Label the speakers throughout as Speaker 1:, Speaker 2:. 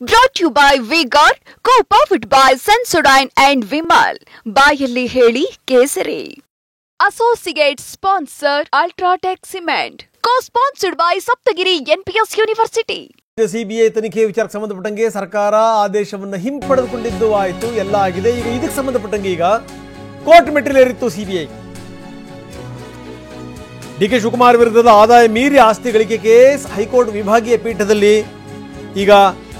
Speaker 1: Brought to you by V-Guard, co-powered by Sensodyne and Vimal. ಬಾಯಲ್ಲಿ ಹೇಳಿ ಕೇಸರಿ. Associate sponsor Ultratech Cement. Co-sponsored by Saptagiri NPS University.
Speaker 2: CBI ತನಿಖೆ ವಿಚಾರಕ್ಕೆ ಸಂಬಂಧಪಟ್ಟಂಗೆ ಸರ್ಕಾರ ಆದೇಶವನ್ನು ಹಿಂಪಡೆದುಕೊಂಡಿದ್ದು ಆಯಿತು, ಎಲ್ಲ ಆಗಿದೆ. ಈಗ ಇದಕ್ಕೆ ಸಂಬಂಧಪಟ್ಟಂಗೆ ಈಗ ಕೋರ್ಟ್ ಮೆಟ್ಟಿಲೇರಿತ್ತು ಸಿಬಿಐ. ಡಿಕೆ ಶಿವಕುಮಾರ್ ವಿರುದ್ಧದ ಆದಾಯ ಮೀರಿ ಆಸ್ತಿ ಗಳಿಕೆ ಕೇಸ್ ಹೈಕೋರ್ಟ್ ವಿಭಾಗೀಯ ಪೀಠದಲ್ಲಿ ಈಗ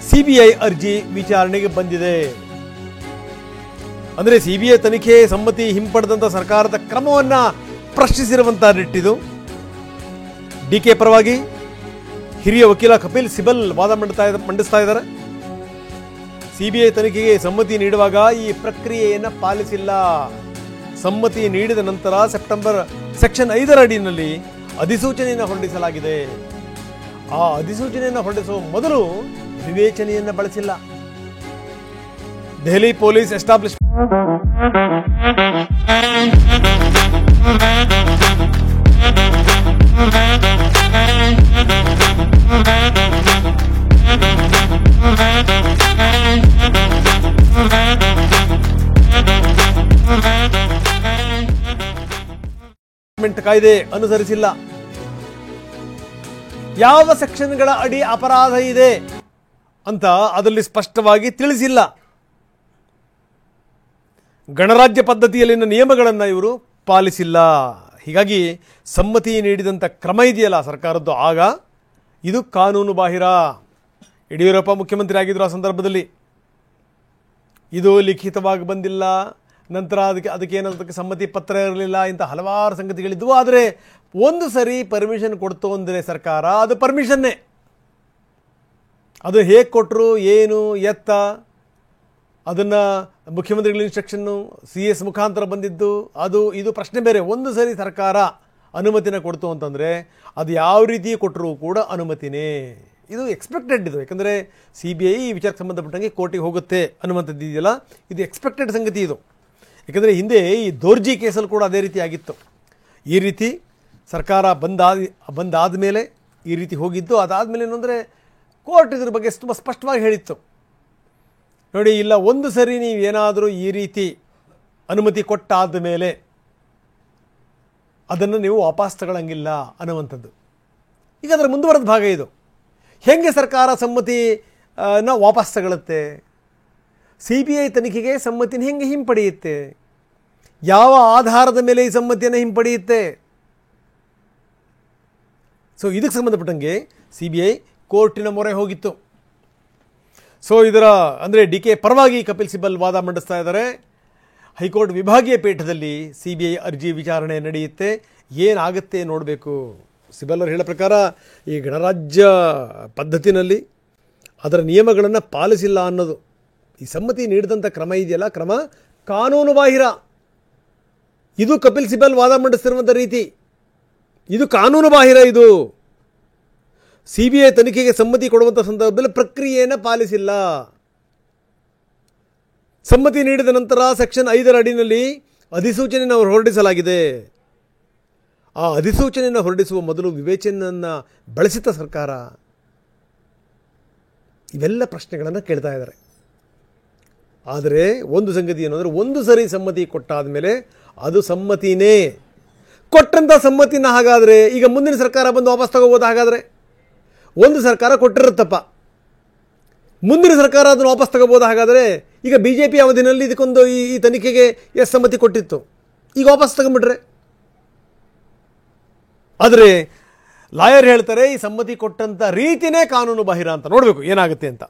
Speaker 2: ಸಿಬಿಐ ಅರ್ಜಿ ವಿಚಾರಣೆಗೆ ಬಂದಿದೆ. ಅಂದರೆ ಸಿಬಿಐ ತನಿಖೆ ಸಮ್ಮತಿ ಹಿಂಪಡೆದಂತ ಸರ್ಕಾರದ ಕ್ರಮವನ್ನ ಪ್ರಶ್ನಿಸಿರುವಂತಹ ನಿಟ್ಟಿದು. ಡಿಕೆ ಪರವಾಗಿ ಹಿರಿಯ ವಕೀಲ ಕಪಿಲ್ ಸಿಬಲ್ ವಾದ ಮಂಡಿಸ್ತಾ ಇದ್ದಾರೆ. ಸಿಬಿಐ ತನಿಖೆಗೆ ಸಮ್ಮತಿ ನೀಡುವಾಗ ಈ ಪ್ರಕ್ರಿಯೆಯನ್ನು ಪಾಲಿಸಿಲ್ಲ. ಸಮ್ಮತಿ ನೀಡಿದ ನಂತರ ಸೆಪ್ಟೆಂಬರ್ ಸೆಕ್ಷನ್ 5 ಅಡಿಯಲ್ಲಿ ಅಧಿಸೂಚನೆಯನ್ನು ಹೊರಡಿಸಲಾಗಿದೆ. ಆ ಅಧಿಸೂಚನೆಯನ್ನು ಹೊರಡಿಸುವ ಮೊದಲು ವಿವೇಚನೆಯನ್ನು ಬಳಸಿಲ್ಲ. ದೆಹಲಿ ಪೊಲೀಸ್ ಎಸ್ಟಾಬ್ಲಿಷ್ಮೆಂಟ್ ಕಾಯ್ದೆ ಅನುಸರಿಸಿಲ್ಲ. ಯಾವ ಸೆಕ್ಷನ್ಗಳ ಅಡಿ ಅಪರಾಧ ಇದೆ ಅಂತ ಅದರಲ್ಲಿ ಸ್ಪಷ್ಟವಾಗಿ ತಿಳಿಸಿಲ್ಲ. ಗಣರಾಜ್ಯ ಪದ್ಧತಿಯಲ್ಲಿನ ನಿಯಮಗಳನ್ನು ಇವರು ಪಾಲಿಸಿಲ್ಲ. ಹೀಗಾಗಿ ಸಮ್ಮತಿ ನೀಡಿದಂಥ ಕ್ರಮ ಇದೆಯಲ್ಲ ಸರ್ಕಾರದ್ದು, ಆಗ ಇದು ಕಾನೂನು ಬಾಹಿರ. ಯಡಿಯೂರಪ್ಪ ಮುಖ್ಯಮಂತ್ರಿ ಆಗಿದ್ರು ಆ ಸಂದರ್ಭದಲ್ಲಿ. ಇದು ಲಿಖಿತವಾಗಿ ಬಂದಿಲ್ಲ, ನಂತರ ಅದಕ್ಕೆ ಸಮ್ಮತಿ ಪತ್ರ ಇರಲಿಲ್ಲ, ಇಂಥ ಹಲವಾರು ಸಂಗತಿಗಳಿದ್ದವು. ಆದರೆ ಒಂದು ಸರಿ ಪರ್ಮಿಷನ್ ಕೊಡ್ತು ಅಂದರೆ ಸರ್ಕಾರ, ಅದು ಪರ್ಮಿಷನ್ನೇ. ಅದು ಹೇಗೆ ಕೊಟ್ಟರು, ಏನು ಎತ್ತ, ಅದನ್ನು ಮುಖ್ಯಮಂತ್ರಿಗಳ ಇನ್ಸ್ಟ್ರಕ್ಷನ್ನು CS ಮುಖಾಂತರ ಬಂದಿದ್ದು, ಇದು ಪ್ರಶ್ನೆ ಬೇರೆ. ಒಂದು ಸರಿ ಸರ್ಕಾರ ಅನುಮತಿನ ಕೊಡ್ತು ಅಂತಂದರೆ ಅದು ಯಾವ ರೀತಿ ಕೊಟ್ಟರೂ ಕೂಡ ಅನುಮತಿನೇ. ಇದು ಎಕ್ಸ್ಪೆಕ್ಟೆಡ್. ಇದು ಯಾಕಂದರೆ CBI ಈ ವಿಚಾರಕ್ಕೆ ಸಂಬಂಧಪಟ್ಟಂಗೆ ಕೋರ್ಟಿಗೆ ಹೋಗುತ್ತೆ ಅನ್ನುವಂಥದ್ದು ಇದೆಯಲ್ಲ, ಇದು ಎಕ್ಸ್ಪೆಕ್ಟೆಡ್ ಸಂಗತಿ ಇದು. ಯಾಕಂದರೆ ಹಿಂದೆ ಈ ದೋರ್ಜಿ ಕೇಸಲ್ಲಿ ಕೂಡ ಅದೇ ರೀತಿ ಆಗಿತ್ತು. ಈ ರೀತಿ ಸರ್ಕಾರ ಬಂದಾದ ಮೇಲೆ ಈ ರೀತಿ ಹೋಗಿದ್ದು. ಅದಾದಮೇಲೆ ಏನಂದರೆ ಕೋರ್ಟ್ ಇದ್ರ ಬಗ್ಗೆ ತುಂಬ ಸ್ಪಷ್ಟವಾಗಿ ಹೇಳಿತ್ತು, ನೋಡಿ ಇಲ್ಲ, ಒಂದು ಸರಿ ನೀವೇನಾದರೂ ಈ ರೀತಿ ಅನುಮತಿ ಕೊಟ್ಟಾದ ಮೇಲೆ ಅದನ್ನು ನೀವು ವಾಪಸ್ ತಗೊಳ್ಳಂಗಿಲ್ಲ ಅನ್ನುವಂಥದ್ದು. ಈಗ ಅದರ ಮುಂದುವರೆದ ಭಾಗ ಇದು. ಹೇಗೆ ಸರ್ಕಾರ ಸಮ್ಮತಿನ ವಾಪಸ್ ತಗೊಳ್ಳುತ್ತೆ, CBI ತನಿಖೆಗೆ ಸಮ್ಮತಿನ ಹೆಂಗೆ ಹಿಂಪಡೆಯುತ್ತೆ, ಯಾವ ಆಧಾರದ ಮೇಲೆ ಈ ಸಮ್ಮತಿಯನ್ನು ಹಿಂಪಡೆಯುತ್ತೆ. ಸೊ ಇದಕ್ಕೆ ಸಂಬಂಧಪಟ್ಟಂಗೆ CBI ಕೋರ್ಟಿನ ಮೊರೆ ಹೋಗಿತ್ತು. ಸೊ ಇದರ ಅಂದರೆ ಡಿಕೆ ಪರವಾಗಿ ಕಪಿಲ್ ಸಿಬಲ್ ವಾದ ಮಂಡಿಸ್ತಾ ಇದ್ದಾರೆ. ಹೈಕೋರ್ಟ್ ವಿಭಾಗೀಯ ಪೀಠದಲ್ಲಿ CBI ಅರ್ಜಿ ವಿಚಾರಣೆ ನಡೆಯುತ್ತೆ. ಏನಾಗುತ್ತೆ ನೋಡಬೇಕು. ಸಿಬಲ್ ಅವರು ಹೇಳೋ ಪ್ರಕಾರ ಈ ಗಣರಾಜ್ಯ ಪದ್ಧತಿನಲ್ಲಿ ಅದರ ನಿಯಮಗಳನ್ನು ಪಾಲಿಸಿಲ್ಲ ಅನ್ನೋದು, ಈ ಸಮ್ಮತಿ ನೀಡಿದಂಥ ಕ್ರಮ ಇದೆಯಲ್ಲ, ಕ್ರಮ ಕಾನೂನು ಬಾಹಿರ. ಇದು ಕಪಿಲ್ ಸಿಬಲ್ ವಾದ ಮಂಡಿಸ್ತಿರುವಂಥ ರೀತಿ, ಇದು ಕಾನೂನು ಬಾಹಿರ. ಇದು CBI ತನಿಖೆಗೆ ಸಮ್ಮತಿ ಕೊಡುವಂಥ ಸಂದರ್ಭದಲ್ಲಿ ಪ್ರಕ್ರಿಯೆಯನ್ನು ಪಾಲಿಸಿಲ್ಲ. ಸಮ್ಮತಿ ನೀಡಿದ ನಂತರ ಸೆಕ್ಷನ್ 5 ಅಡಿಯಲ್ಲಿ ಅಧಿಸೂಚನೆಯನ್ನು ಹೊರಡಿಸಲಾಗಿದೆ. ಆ ಅಧಿಸೂಚನೆಯನ್ನು ಹೊರಡಿಸುವ ಮೊದಲು ವಿವೇಚನೆಯನ್ನು ಬಳಸಿದ ಸರ್ಕಾರ. ಇವೆಲ್ಲ ಪ್ರಶ್ನೆಗಳನ್ನು ಕೇಳ್ತಾ ಇದ್ದಾರೆ. ಆದರೆ ಒಂದು ಸಂಗತಿ ಏನಂದರೆ, ಒಂದು ಸರಿ ಸಮ್ಮತಿ ಕೊಟ್ಟಾದ ಮೇಲೆ ಅದು ಸಮ್ಮತಿನೇ. ಕೊಟ್ಟಂಥ ಸಮ್ಮತಿನ ಹಾಗಾದರೆ ಈಗ ಮುಂದಿನ ಸರ್ಕಾರ ಬಂದು ವಾಪಸ್ ತಗೋಬೋದು. ಹಾಗಾದರೆ ಒಂದು ಸರ್ಕಾರ ಕೊಟ್ಟಿರುತ್ತಪ್ಪ, ಮುಂದಿನ ಸರ್ಕಾರ ಅದನ್ನು ವಾಪಸ್ ತಗೋಬೋದು. ಹಾಗಾದರೆ ಈಗ BJP ಅವಧಿನಲ್ಲಿ ಇದಕ್ಕೊಂದು ಈ ತನಿಖೆಗೆ ಎಷ್ಟು ಸಮ್ಮತಿ ಕೊಟ್ಟಿತ್ತು, ಈಗ ವಾಪಸ್ ತಗೊಂಡ್ಬಿಟ್ರೆ. ಆದರೆ ಲಾಯರ್ ಹೇಳ್ತಾರೆ ಈ ಸಮ್ಮತಿ ಕೊಟ್ಟಂಥ ರೀತಿನೇ ಕಾನೂನು ಬಾಹಿರ ಅಂತ. ನೋಡಬೇಕು ಏನಾಗುತ್ತೆ ಅಂತ.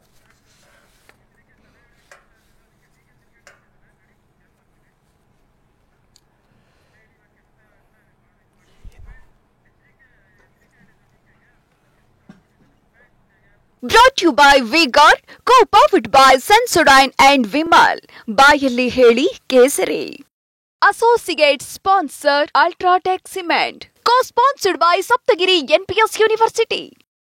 Speaker 1: Brought to you by V-Guard, co-powered by Sensodyne and Vimal. ಬಾಯಲ್ಲಿ ಹೇಳಿ ಕೇಸರಿ. Associate sponsor Ultratech Cement. Co-sponsored by Saptagiri NPS University.